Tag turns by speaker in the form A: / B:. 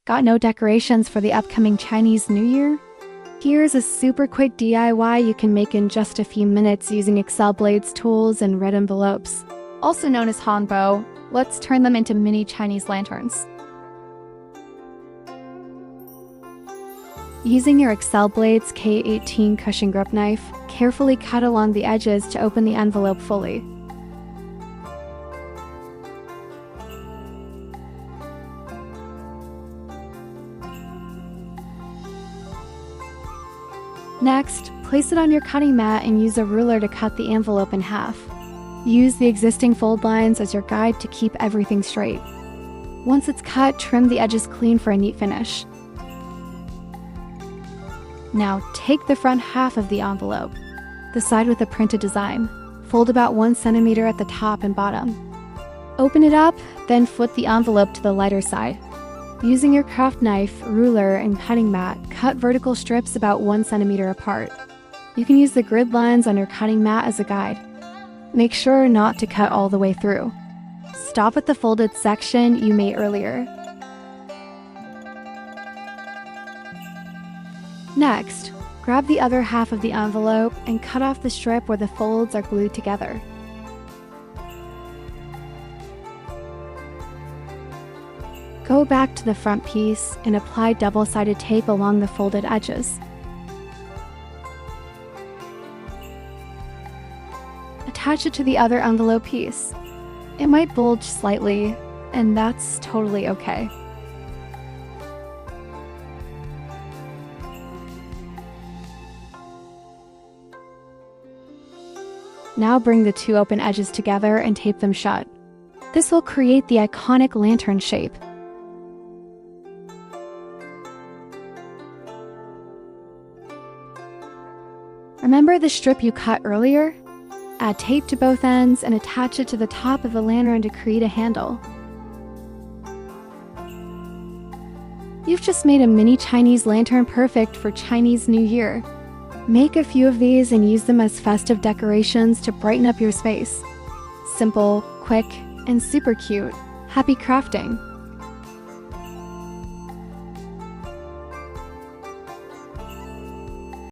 A: Got no decorations for the upcoming Chinese New Year? Here's a super quick DIY you can make in just a few minutes using Excel blades, tools, and red envelopes. Also known as Hongbao, let's turn them into mini Chinese lanterns. Using your Excel blades K18 cushion grip knife, carefully cut along the edges to open the envelope fully. Next, place it on your cutting mat and use a ruler to cut the envelope in half. Use the existing fold lines as your guide to keep everything straight. Once it's cut, trim the edges clean for a neat finish. Now, take the front half of the envelope, the side with the printed design. Fold about 1 centimeter at the top and bottom. Open it up, then flip the envelope to the lighter side. Using your craft knife, ruler, and cutting mat, cut vertical strips about 1 centimeter apart. You can use the grid lines on your cutting mat as a guide. Make sure not to cut all the way through. Stop at the folded section you made earlier. Next, grab the other half of the envelope and cut off the strip where the folds are glued together. Go back to the front piece and apply double-sided tape along the folded edges. Attach it to the other envelope piece. It might bulge slightly, and that's totally okay. Now bring the two open edges together and tape them shut. This will create the iconic lantern shape. Remember the strip you cut earlier? Add tape to both ends and attach it to the top of the lantern to create a handle. You've just made a mini Chinese lantern perfect for Chinese New Year. Make a few of these and use them as festive decorations to brighten up your space. Simple, quick, and super cute. Happy crafting!